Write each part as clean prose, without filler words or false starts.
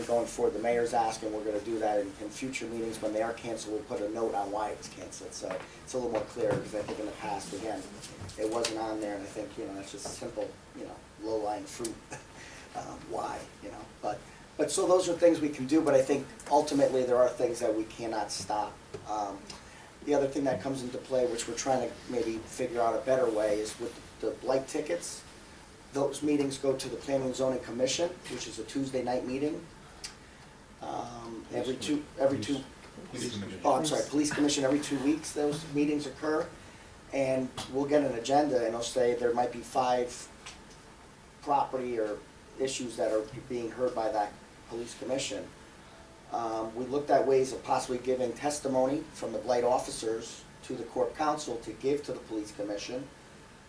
think going forward, the mayor's asking, we're gonna do that in future meetings. When they are canceled, we'll put a note on why it was canceled, so it's a little more clear, because I think in the past, again, it wasn't on there, and I think, that's just simple, low-lying fruit, why, But so those are things we can do, but I think ultimately there are things that we cannot stop. The other thing that comes into play, which we're trying to maybe figure out a better way, is with the blight tickets. Those meetings go to the Planning and Zoning Commission, which is a Tuesday night meeting. Every two, Police Commission, every 2 weeks those meetings occur. And we'll get an agenda and it'll say there might be 5 property or issues that are being heard by that police commission. We looked at ways of possibly giving testimony from the blight officers to the Corp Council to give to the police commission,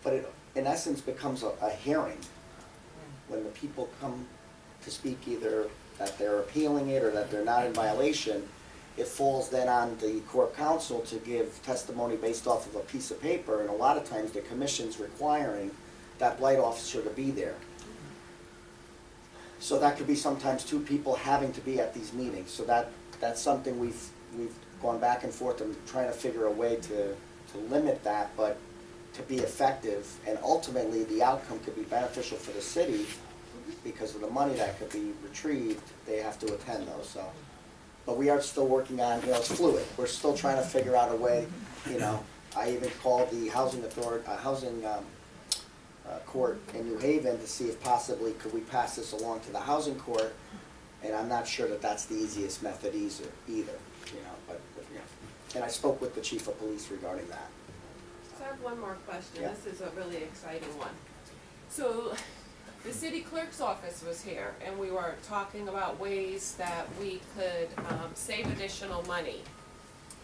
but it in essence becomes a hearing when the people come to speak, either that they're appealing it or that they're not in violation. It falls then on the Corp Council to give testimony based off of a piece of paper, and a lot of times the commission's requiring that blight officer to be there. So that could be sometimes 2 people having to be at these meetings. So that's something we've gone back and forth and trying to figure a way to limit that, but to be effective, and ultimately the outcome could be beneficial for the city because of the money that could be retrieved. They have to attend those. So, but we are still working on, it's fluid. We're still trying to figure out a way. I even called the housing authority, court in New Haven to see if possibly could we pass this along to the housing court, and I'm not sure that that's the easiest method either. But and I spoke with the chief of police regarding that. So I have one more question. Yeah. This is a really exciting one. So the city clerk's office was here and we were talking about ways that we could save additional money.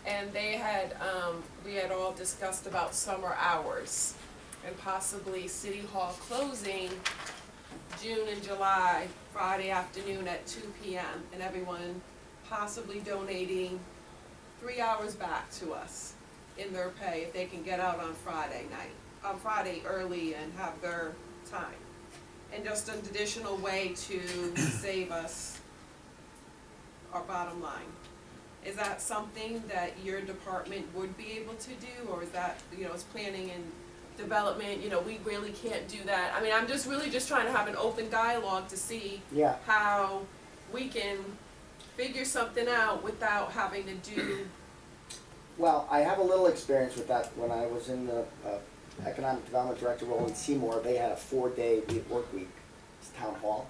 And we had all discussed about summer hours and possibly City Hall closing June and July, Friday afternoon at 2 p.m. and everyone possibly donating 3 hours back to us in their pay if they can get out on Friday early and have their time. And just an additional way to save us our bottom line. Is that something that your department would be able to do, or is that, it's planning and development, we really can't do that? I mean, I'm just really just trying to have an open dialogue to see how we can figure something out without having to do. Well, I have a little experience with that. When I was in the economic development director role in Seymour, they had a 4-day work week, it's town hall,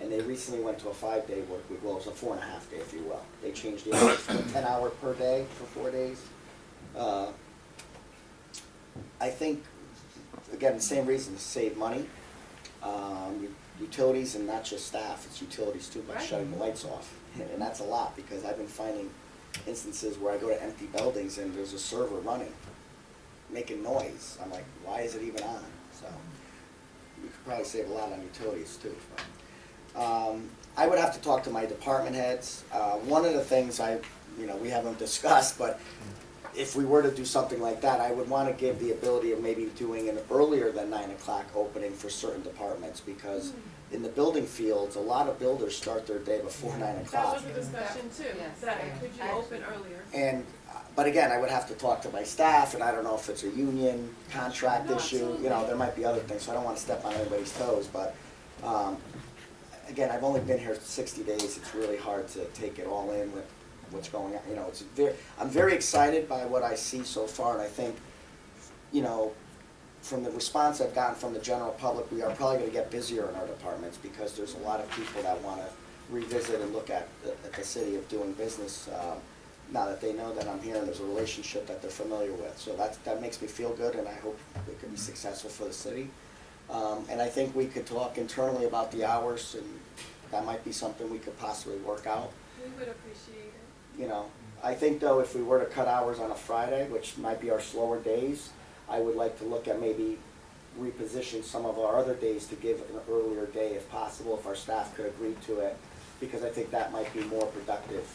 and they recently went to a 5-day work week. Well, it was a 4.5 day, if you will. They changed the hours from 10 hours per day for 4 days. I think, again, the same reason, to save money. Utilities, and not just staff, it's utilities too, by shutting the lights off. And that's a lot, because I've been finding instances where I go to empty buildings and there's a server running, making noise. I'm like, why is it even on? So you could probably save a lot on utilities too. But, I would have to talk to my department heads. One of the things we haven't discussed, but if we were to do something like that, I would want to give the ability of maybe doing an earlier than 9 o'clock opening for certain departments, because in the building fields, a lot of builders start their day before 9 o'clock. That was a discussion too. Yes. That could you open earlier? And, but again, I would have to talk to my staff, and I don't know if it's a union contract issue. There might be other things, so I don't want to step on anybody's toes. But again, I've only been here 60 days. It's really hard to take it all in with what's going on. I'm very excited by what I see so far, and I think, from the response I've gotten from the general public, we are probably going to get busier in our departments, because there's a lot of people that want to revisit and look at the city of doing business now that they know that I'm here and there's a relationship that they're familiar with. So that makes me feel good, and I hope it can be successful for the city. And I think we could talk internally about the hours, and that might be something we could possibly work out. We would appreciate it. I think though, if we were to cut hours on a Friday, which might be our slower days, I would like to look at maybe reposition some of our other days to give an earlier day if possible, if our staff could agree to it, because I think that might be more productive.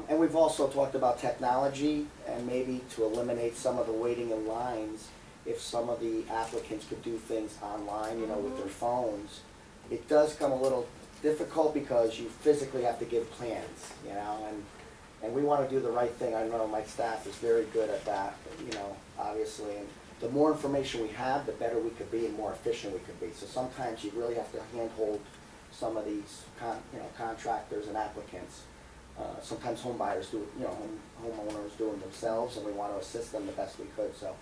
And we've also talked about technology, and maybe to eliminate some of the waiting in lines, if some of the applicants could do things online, with their phones. It does come a little difficult because you physically have to give plans, you know, and we wanna do the right thing. I know my staff is very good at that, you know, obviously. And the more information we have, the better we could be and more efficient we could be. So sometimes you really have to handhold some of these contractors and applicants. Sometimes home buyers do it, you know, homeowners do it themselves, and we want to assist them the best we could. So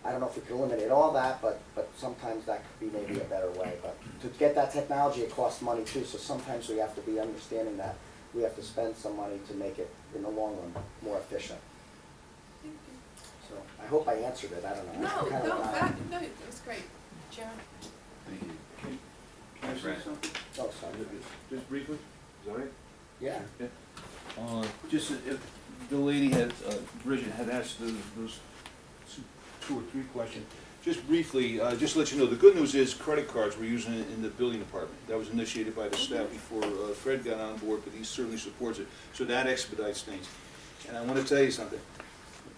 I don't know if we can eliminate all that, but sometimes that could be maybe a better way. But to get that technology, it costs money too. So sometimes we have to be understanding that we have to spend some money to make it, in the long run, more efficient. So I hope I answered it. I don't know. No, it was great. Sharon? Thank you. Can I say something? Oh, sorry. Just briefly, is that all right? Yeah. Just if the lady had, Bridget had asked those two or three questions. Just briefly, just to let you know, the good news is credit cards we're using in the building department. That was initiated by the staff before Fred got on board, but he certainly supports it. So that expedites things. And I want to tell you something.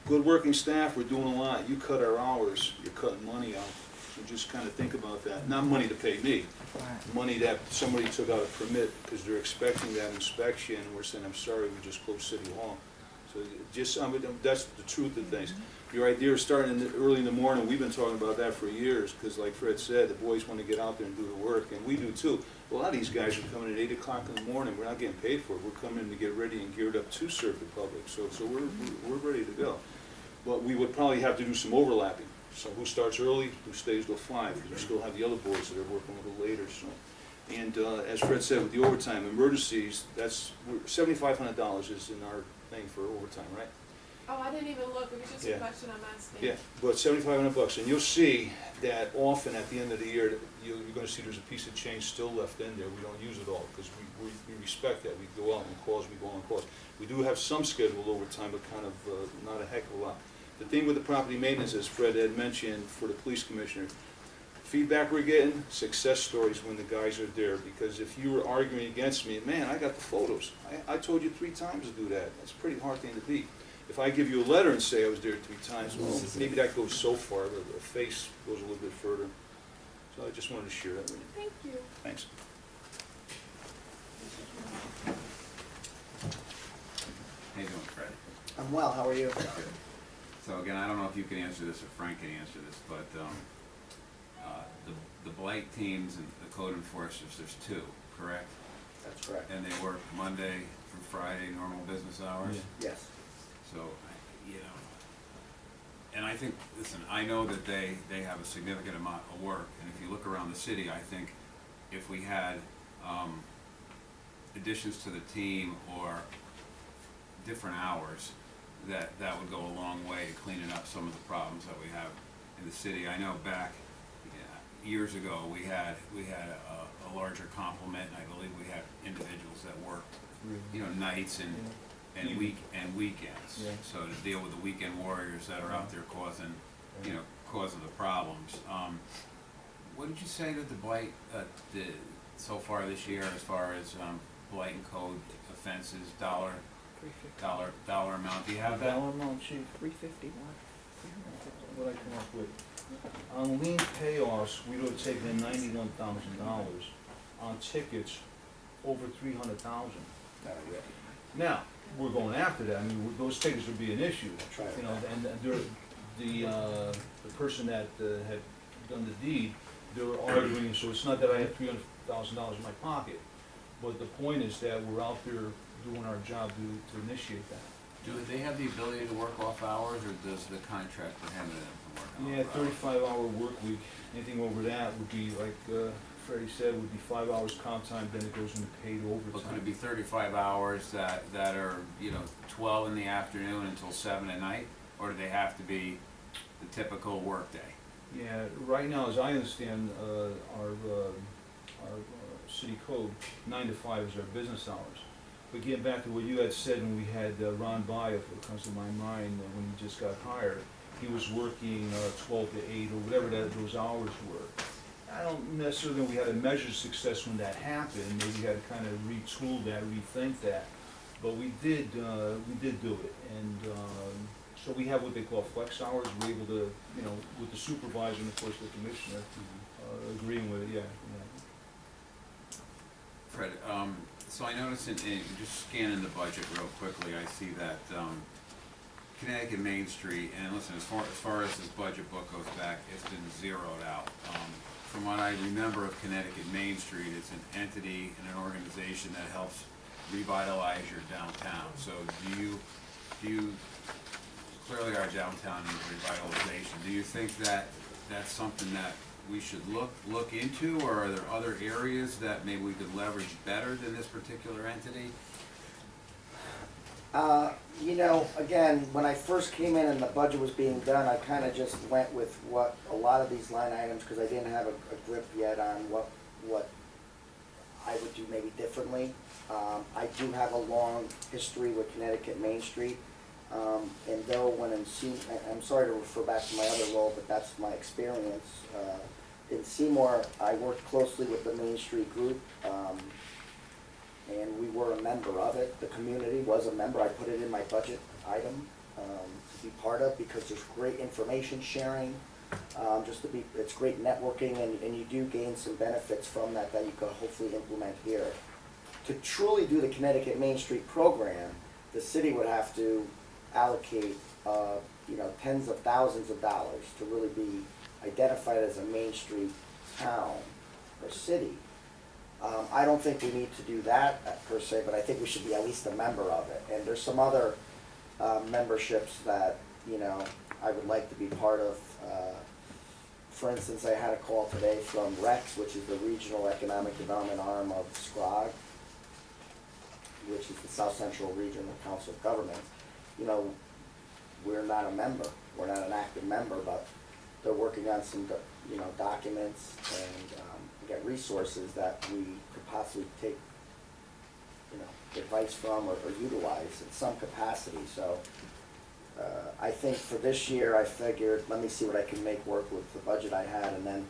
Good working staff, we're doing a lot. You cut our hours, you're cutting money out. So just kind of think about that. Not money to pay me, money that somebody took out a permit because they're expecting that inspection, and we're saying, I'm sorry, we just closed City Hall. So just, that's the truth of things. Your idea of starting early in the morning, we've been talking about that for years, because like Fred said, the boys want to get out there and do the work, and we do too. A lot of these guys are coming at 8 o'clock in the morning, we're not getting paid for it, we're coming to get ready and geared up to serve the public, so we're ready to go. But we would probably have to do some overlapping, so who starts early, who stays till 5, because we still have the other boys that are working a little later, so. And as Fred said, with the overtime, emergencies, that's, $7,500 is in our thing for overtime, right? Oh, I didn't even look, it was just a Yeah. question I'm asking. Yeah, but $7,500, and you'll see that often at the end of the year, you're gonna see there's a piece of change still left in there. We don't use it all, because we respect that. We go out on calls, we go on calls. We do have some scheduled overtime, but kind of not a heck of a lot. The thing with the property maintenance, as Fred had mentioned for the police commissioner, feedback we're getting, success stories when the guys are there, because if you were arguing against me, man, I got the photos. I told you 3 times to do that. That's a pretty hard thing to beat. If I give you a letter and say I was there 3 times, well, maybe that goes so far, but a face goes a little bit further. So I just wanted to share that with you. Thank you. Thanks. How you doing, Fred? I'm well. How are you? Good. So again, I don't know if you can answer this or Frank can answer this, but the blight teams and the code enforcers, there's 2, correct? That's correct. And they work Monday through Friday, normal business hours? Yeah. Yes. So, you know, and I think, listen, I know that they have a significant amount of work, and if you look around the city, I think if we had additions to the team or different hours, that would go a long way to cleaning up some of the problems that we have in the city. I know back years ago, we had a larger complement, and I believe we had individuals that worked, you know, nights and weekends. Yeah. So to deal with the weekend warriors that are out there causing the problems. What did you say that the blight did so far this year, as far as blight and code offenses, dollar amount? Do you have that? Dollar amount, chief? 351. What I come up with? On lien payoffs, we would have taken in $91,000. On tickets, over $300,000. Now, we're going after that. I mean, those tickets would be an issue. That's right. You know, and the person that had done the deed, they were arguing. So it's not that I have $300,000 in my pocket, but the point is that we're out there doing our job to initiate that. Do they have the ability to work off hours, or does the contract prohibit them from working off hours? 35-hour work week. Anything over that would be, like Freddie said, would be 5 hours comp time, then it goes into paid overtime. But could it be 35 hours that are, you know, 12 in the afternoon until 7 at night? Or do they have to be the typical work day? Yeah, right now, as I understand, our city code, 9 to 5 is our business hours. But getting back to what you had said when we had Ron By, if it comes to my mind, when he just got hired, he was working 12 to 8 or whatever those hours were. I don't necessarily think we had a measure of success when that happened. Maybe we had to kind of retool that, rethink that. But we did do it. And so we have what they call flex hours. We're able to, you know, with the supervisor and of course the commissioner agreeing with it, yeah. Fred, so I noticed in just scanning the budget real quickly, I see that, Connecticut Main Street, and listen, as far as this budget book goes back, it's been zeroed out. From what I remember of Connecticut Main Street, it's an entity and an organization that helps revitalize your downtown. So do you, clearly our downtown needs revitalization. Do you think that that's something that we should look into, or are there other areas that maybe we could leverage better than this particular entity? You know, again, when I first came in and the budget was being done, I kind of just went with what a lot of these line items, because I didn't have a grip yet on what I would do maybe differently. I do have a long history with Connecticut Main Street, and though when I'm sorry to refer back to my other role, but that's my experience. In Seymour, I worked closely with the Main Street group, and we were a member of it. The community was a member. I put it in my budget item to be part of, because there's great information sharing. It's great networking, and you do gain some benefits from that you could hopefully implement here. To truly do the Connecticut Main Street program, the city would have to allocate, tens of thousands of dollars to really be identified as a Main Street town or city. I don't think we need to do that per se, but I think we should be at least a member of it. And there's some other memberships that, I would like to be part of. For instance, I had a call today from REX, which is the Regional Economic Development arm of SCROG, which is the South Central Regional Council of Governments. We're not a member. We're not an active member, but they're working on some, documents and get resources that we could possibly take, advice from or utilize in some capacity. So I think for this year, I figured, let me see what I can make work with the budget I had, and then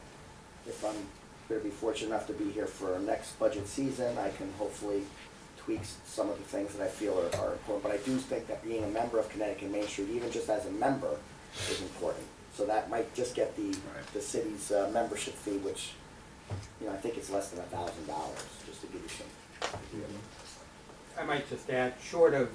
if I'm going to be fortunate enough to be here for our next budget season, I can hopefully tweak some of the things that I feel are important. But I do think that being a member of Connecticut Main Street, even just as a member, is important. So that might just get the city's membership fee, which, I think it's less than $1,000, just to give you some. I might just add, short of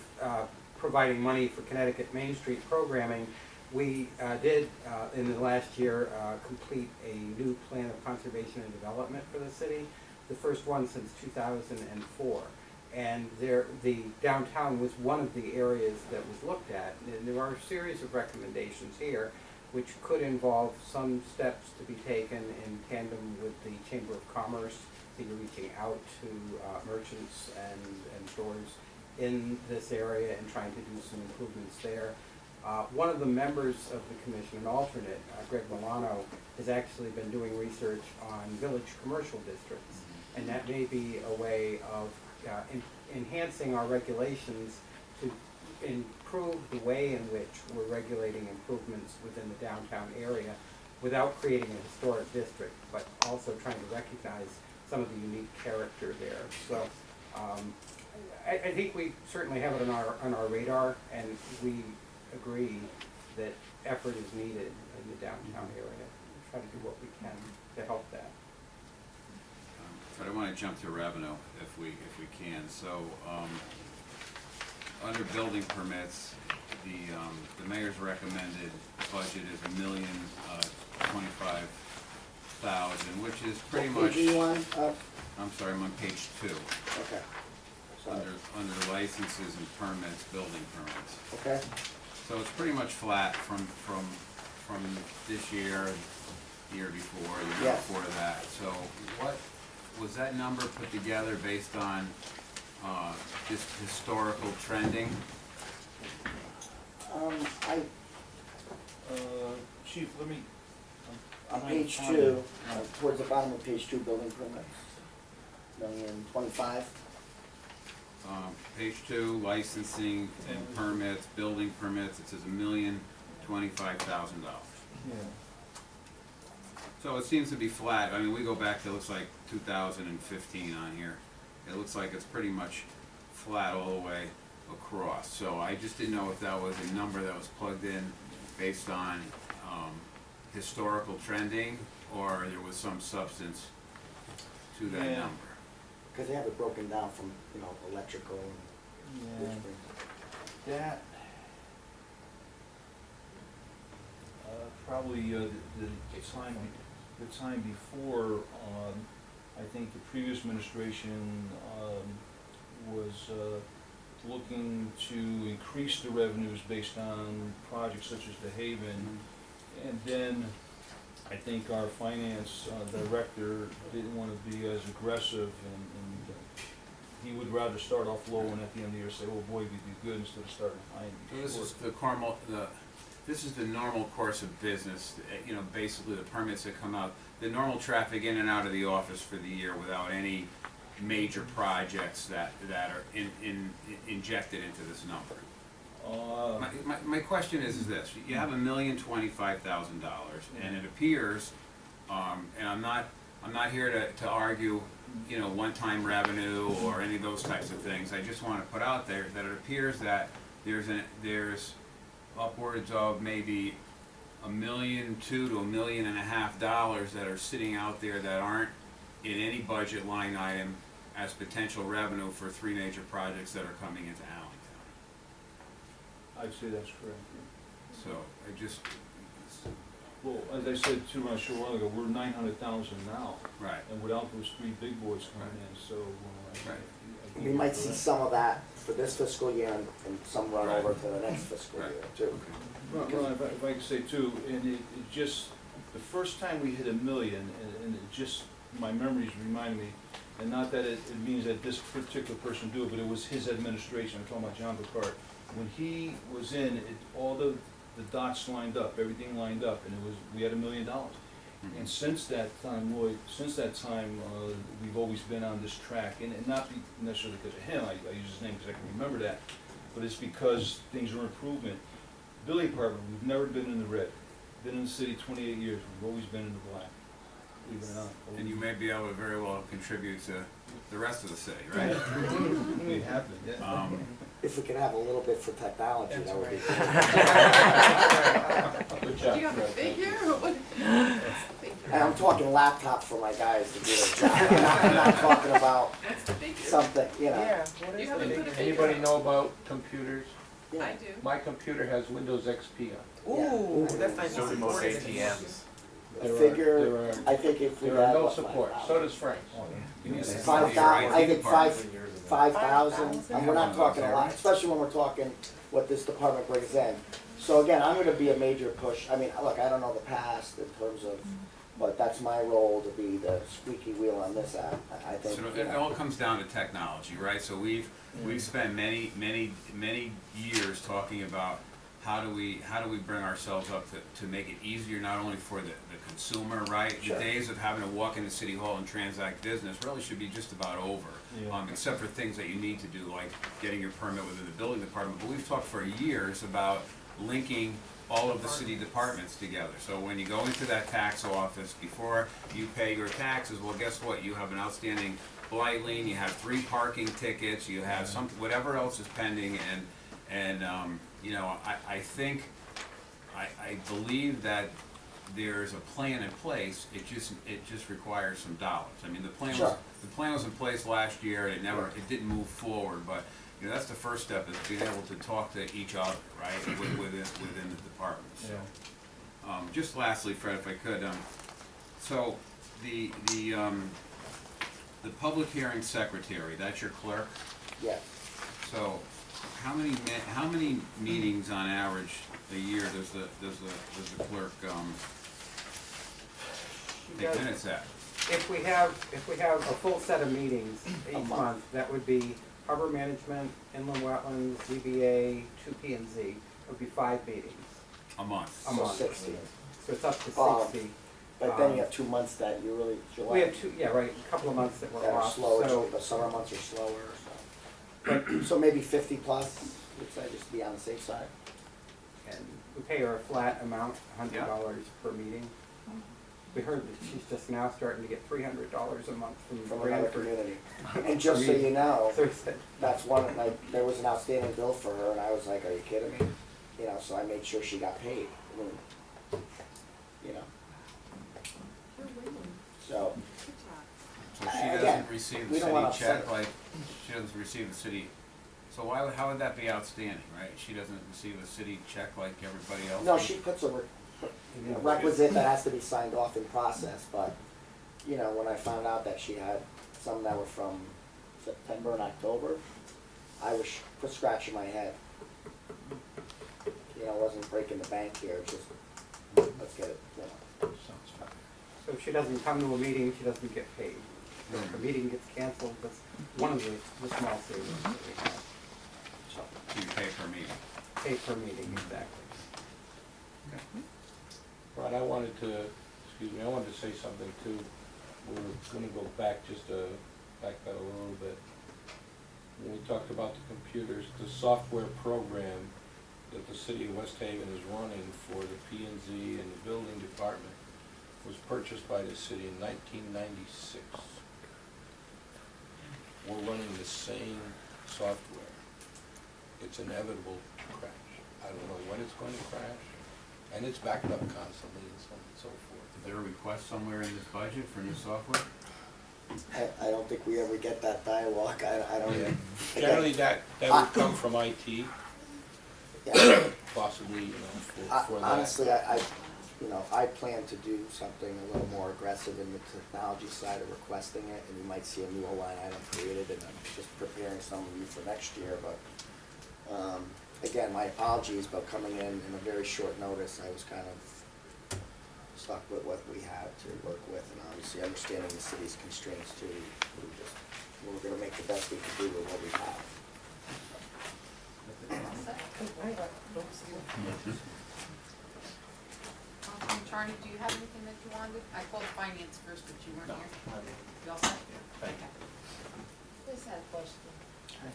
providing money for Connecticut Main Street programming, we did in the last year complete a new plan of conservation and development for the city, the first one since 2004. And the downtown was one of the areas that was looked at. And there are a series of recommendations here which could involve some steps to be taken in tandem with the Chamber of Commerce, either reaching out to merchants and stores in this area and trying to do some improvements there. One of the members of the commission, an alternate, Greg Milano, has actually been doing research on village commercial districts, and that may be a way of enhancing our regulations to improve the way in which we're regulating improvements within the downtown area without creating a historic district, but also trying to recognize some of the unique character there. So I think we certainly have it on our radar, and we agree that effort is needed in the downtown area. Try to do what we can to help that. But I want to jump to revenue if we can. So under building permits, the mayor's recommended budget is $1,025,000, which is pretty What much. page are you on? I'm sorry, I'm on page 2. Okay. Sorry. Under licenses and permits, building permits. Okay. So it's pretty much flat from this year, the year before, the year Yes. before that. So what was that number put together based on just historical trending? Chief, let me. On page 2, towards the bottom of page 2, building permits, $1,025,000. Page 2, licensing and permits, building permits, it says $1,025,000. Yeah. So it seems to be flat. I mean, we go back to, it looks like 2015 on here. It looks like it's pretty much flat all the way across. So I just didn't know if that was a number that was plugged in based on historical trending, or there was some substance to that Yeah. number. Cause they have it broken down from, you know, electrical and Yeah, which that, probably, the time before, I think the previous administration, was, looking to increase the revenues based on projects such as the Haven. And then, I think our finance, director didn't wanna be as aggressive and he would rather start off low and at the end of the year say, oh boy, we did good, instead of starting high and So be this short. is this is the normal course of business, you know, basically the permits that come out, the normal traffic in and out of the office for the year without any major projects that are injected into this number. My question is this, you have $1,025,000, and it appears, and I'm not here to argue, you know, one-time revenue or any of those types of things. I just want to put out there that it appears that there's upwards of maybe $1.2 million to $1.5 million that are sitting out there that aren't in any budget line item as potential revenue for 3 major projects that are coming into Allentown. I'd say that's correct. So I just, Well, as I said too, a short while ago, we're 900,000 now, right, and without those 3 big boys coming in, so. Right. I think We you're might see correct. some of that for this fiscal year and some run Right. over to the next fiscal Right. year too. Well, if I could say too, and it just, the first time we hit 1 million, and it just, my memories remind me, and not that it means that this particular person do it, but it was his administration, I'm talking about John Picard. When he was in, all the dots lined up, everything lined up, and we had $1 million. And since that time, Lloyd, we've always been on this track, and not necessarily because of him, I use his name because I can remember that, but it's because things are improvement. Building department, we've never been in the red. Been in the city 28 years, we've always been in the black. Believe it or not. and you may be able to very well contribute to the rest of the city, right? We have been, yeah. If we could have a little bit for technology, that would be Do good. you have a figure or what? And I'm talking laptop for my guys to do their job. I'm not talking about What's the figure? something, you know. Yeah, what You is haven't it? put a figure Anybody on. know about computers? Yeah. I do. My computer has Windows XP on it. Ooh, that's nice. So do most ATMs. A There are- figure, there are- I think if we There are had no what, support, so does Frank's. You need to- 5,000, I think Department. 5,000, and we're not 5,000? talking a lot, especially when we're talking what this department brings in. So again, I'm gonna be a major push, I mean, look, I don't know the past in terms of, but that's my role to be the squeaky wheel on this app, I think. So you it know. all comes down to technology, right? So we've spent many years talking about how do we bring ourselves up to make it easier not only for the consumer, right? Sure. The days of having to walk into City Hall and transact business really should be just about over. Yeah. Except for things that you need to do, like getting your permit within the building department. But we've talked for years about linking all of the city departments together. So when you go into that tax office, before you pay your taxes, well, guess what? You have an outstanding blight lien, you have 3 parking tickets, you have something, whatever else is pending, and you know, I believe that there's a plan in place, it just requires some dollars. I mean, the plan was in place last year, and it didn't move forward, but, you know, that's the first step, is being able to talk to each other, right, within the department, so. Yeah. Just lastly, Fred, if I could, so the public hearing secretary, that's your clerk? Yeah, So, how many meetings on average a year does the clerk, take Yes. minutes at? If we have a full set of meetings each month. month, that would be harbor management, inland wetlands, ZBA, 2P&Z. It would be 5 meetings. A month? A so month. 60. So it's up to Um, 60. But then you have 2 months that you really, July. We have a couple of months that we're That are off, slower, so, the summer months are slower, so. So maybe 50 plus, would say, just to be on the safe side. and we pay her a flat amount, $100 per meeting. We heard that she's just now starting to get $300 a month from From another Branford. community. And just so you know, So he said, that's one, like, there was an outstanding bill for her, and I was like, are you kidding me? You know, so I made sure she got paid. I mean, you know, You're winning. so, Good job. So So she Again, doesn't receive the we don't city wanna upset check, her. like, she doesn't receive the city, so why would, how would that be outstanding, right? She doesn't receive a city check like everybody else? No, does? she puts a requisite that has to be signed off in process, but, you know, when I found out that she had some that were from September and October, I was scratching my head. You know, it wasn't breaking the bank here, it's just, let's get it, you know. Sounds fine. So if she doesn't come to a meeting, she doesn't get paid. So if a meeting gets canceled, that's one of the small savings that we have. So, You pay per meeting. Pay per meeting, exactly. Ron, I wanted to say something too. We're gonna go back backpedal a little bit. When we talked about the computers, the software program that the city of West Haven is running for the P and Z and the building department was purchased by the city in 1996. We're running the same software. It's inevitable to crash. I don't know when it's going to crash, and it's backed up constantly and so on and so forth. Is there a request somewhere in this budget for new software? I don't think we ever get that dialogue, I don't even. Generally, that would come from IT, Yeah. possibly, you know, for that. Honestly, I plan to do something a little more aggressive in the technology side of requesting it, and you might see a new line item created, and I'm just preparing some of you for next year, but, again, my apologies, but coming in a very short notice, I was kind of stuck with what we had to work with, and obviously understanding the city's constraints too, we're gonna make the best we can do with what we have. Charlie, do you have anything that you wanted? I called finance first, but you weren't here. You all set? Thank Okay. Just had a question. Hi.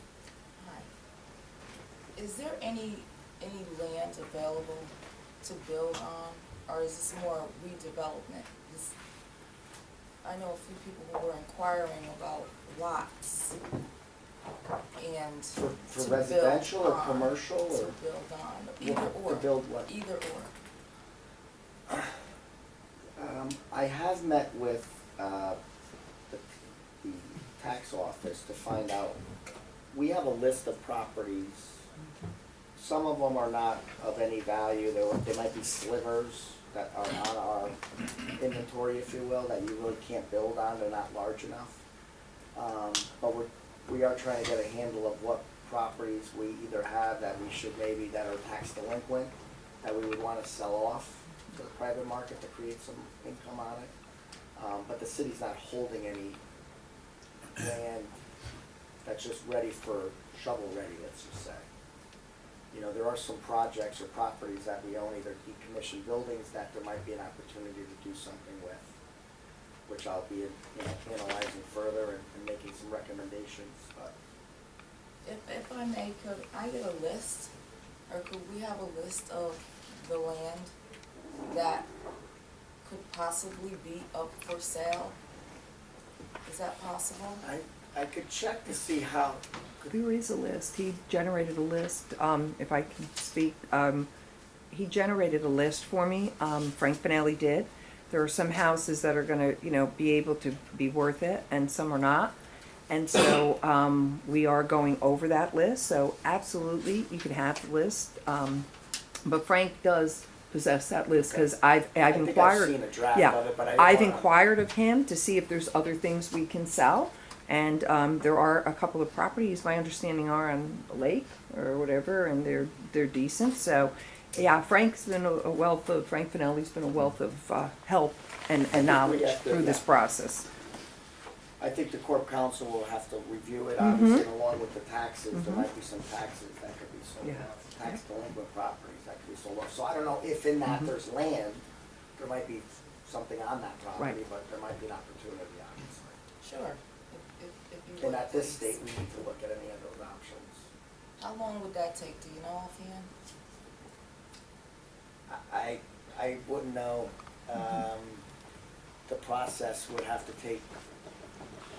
Hi. Is there any land available to build on, or is this more redevelopment? This- I know a few people who were inquiring about lots and For to residential build or on, commercial, to or? build on, either or. To build what? Either or. I have met with, the tax office to find out, we have a list of properties. Some of them are not of any value, they might be slivers that are on our inventory, if you will, that you really can't build on, they're not large enough. But we are trying to get a handle of what properties we either have that we should maybe, that are tax delinquent, that we would wanna sell off to the private market to create some income on it. But the city's not holding any land that's just ready for shovel ready, let's just say. You know, there are some projects or properties that we own, either decommissioned buildings, that there might be an opportunity to do something with, which I'll be, analyzing further and making some recommendations, but. If I may, could I get a list, or could we have a list of the land that could possibly be up for sale? Is that possible? I could check to see how, There is a list. He generated a list, if I can speak. He generated a list for me, Frank Finelli did. There are some houses that are gonna, be able to be worth it, and some are not. And so, we are going over that list, so absolutely, you can have the list. But Frank does possess that list, cause I've inquired. I think I've seen a draft Yeah, of it, but I've wanna- inquired of him to see if there's other things we can sell. And there are a couple of properties, my understanding are on the lake or whatever, and they're decent. So, yeah, Frank Finelli's been a wealth of help and knowledge have to, through this yeah. process. I think the Corp Council will have to review it, Mm-hmm. obviously, and along with the taxes, there might be some taxes that could be sold Yeah. off, tax delinquent properties that could be sold off. So I don't know if in that there's land, there might be something on that property, Right. but there might be an opportunity, obviously. Sure, if you would, And at this please. state, we need to look at any of those options. How long would that take, do you know offhand? I wouldn't know, the process would have to take,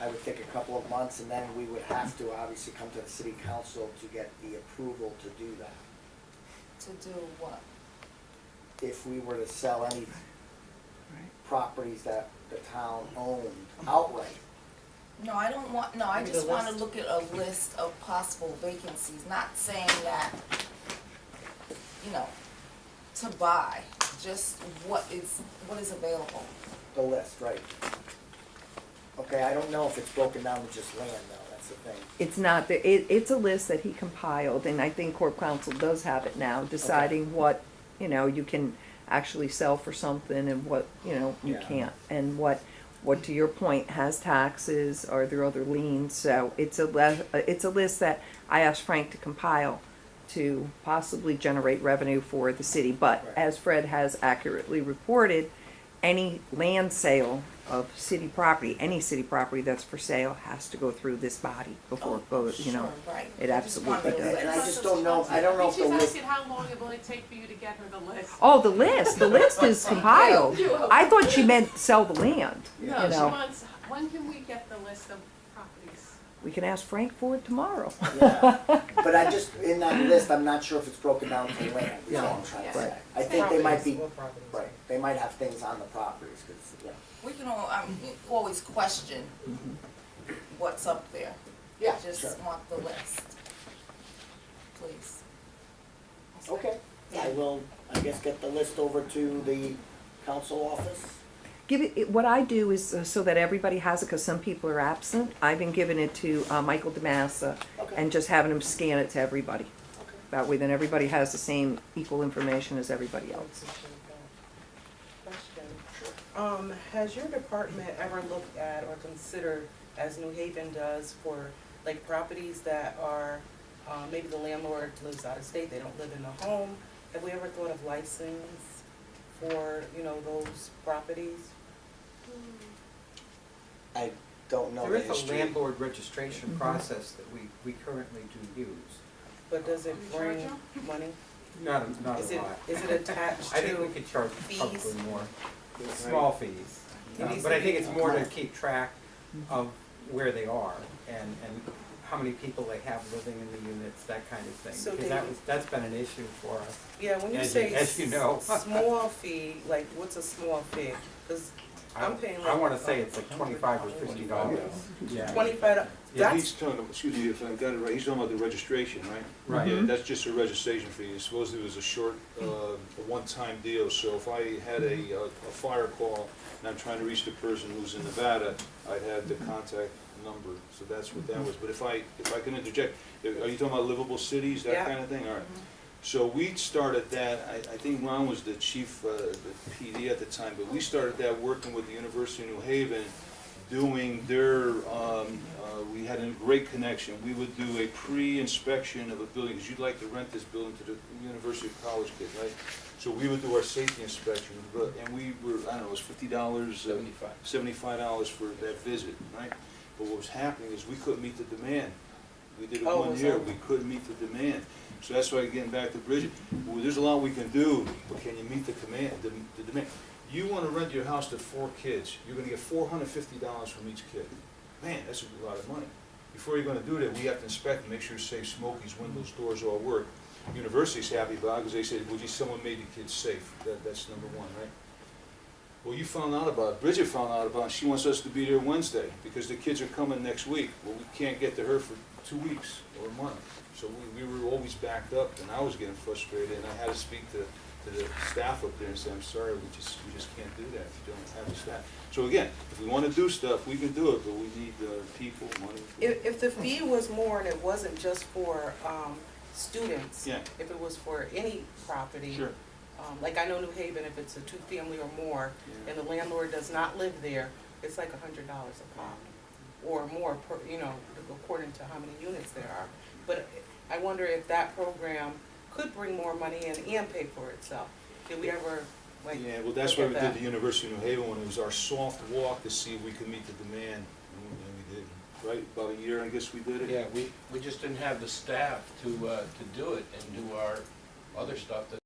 I would think a couple of months, and then we would have to obviously come to the city council to get the approval to do that. To do what? If we were to sell any Right. properties that the town owned outright, No, I don't want, no, I Maybe just the wanna list. look at a list of possible vacancies, not saying that, you know, to buy, just what is available. The list, right. Okay, I don't know if it's broken down to just land though, that's the thing. It's not, it's a list that he compiled, and I think Corp Council does have it now, deciding what, you know, you can actually sell for something and what, you know, you Yeah. can't. And what to your point, has taxes, are there other liens? So it's a list that I asked Frank to compile to possibly generate revenue for the city. But Right. as Fred has accurately reported, any land sale of city property, any city property that's for sale has to go through this body before it goes, you know. Sure, right. it I just absolutely wanted to does. look And I at- just don't know, I don't know if the She's list, asking how long it will it take for you to get her the list. Oh, the list is compiled. I thought she meant sell the land, you No, she know. wants, when can we get the list of properties? We can ask Frank for it tomorrow. yeah. But I just, in that list, I'm not sure if it's broken down to land, is all I'm trying to say. Right. I think they might be, What properties? right, they might have things on the properties, cause, yeah. We can always question what's up there. Yeah, I just sure. want the list. Please. Okay, I will, I guess, get the list over to the council office. Give it, what I do is so that everybody has it, because some people are absent, I've been giving it to Michael DeMassa Okay. and just having him scan it to everybody. Okay. That way then everybody has the same equal information as everybody else. Question. Has your department ever looked at or considered, as New Haven does, for like properties that are, maybe the landlord lives out of state, they don't live in the home? Have we ever thought of license for, you know, those properties? I don't know There the is a history. landlord registration process that we currently do use. But does it We charge bring them? money? Not a Is it, lot. is it attached I think we to, could charge fees? probably more, small fees. It needs But to I think be- it's more to keep track of where they are and how many people they have living in the units, that kind of thing. So Because they- that's been an issue for us. yeah, when you As say you know. small fee, like what's a small fee? Cause I'm paying like. I wanna say it's like $25 or $50. Yeah. $25, Yeah, that's, he's talking, excuse me if I got it right, he's talking about the registration, right? Right. Yeah, that's just a registration fee, supposedly it was a short, a one-time deal, so if I had a fire call and I'm trying to reach the person who's in Nevada, I'd have the contact number, so that's what that was, but if I can interject, are you talking about livable cities, that Yeah. kind of thing, all right? So we started that, I think Ron was the chief, the PD at the time, but we started that working with the University of New Haven, doing their, we had a great connection. We would do a pre-inspection of a building, because you'd like to rent this building to the University of College kids, right? So we would do our safety inspection, and we were, I don't know, it was $50, $75 for that visit, right? But what was happening is we couldn't meet the demand. We did it Oh, one was year, that- we couldn't meet the demand. So that's why, getting back to Bridget, well, there's a lot we can do, but can you meet the demand? You wanna rent your house to 4 kids, you're gonna get $450 from each kid. Man, that's a lot of money. Before you're gonna do that, we have to inspect and make sure safe smokies, windows, doors all work. University's happy about it, because they said, well, gee, someone made the kids safe, that's number one, right? Well, you found out about it, Bridget found out about it, she wants us to be there Wednesday, because the kids are coming next week. Well, we can't get to her for 2 weeks or a month. So we were always backed up, and I was getting frustrated, and I had to speak to the staff up there and say, I'm sorry, we just can't do that if you don't have the staff. So again, if we wanna do stuff, we can do it, but we need people, money. if the fee was more and it wasn't just for, students. Yeah. If it was for any property. Sure. Like I know New Haven, if it's a 2-family or more, Yeah. and the landlord does not live there, it's like $100 a pop. Or more per, you know, according to how many units there are. But I wonder if that program could bring more money in and pay for itself. Did we ever, like, Yeah, well, that's look why we at did that? the University of New Haven one, it was our soft walk to see if we could meet the demand, and we did, right? About a year, I guess we did it? Yeah, we just didn't have the staff to do it and do our other stuff that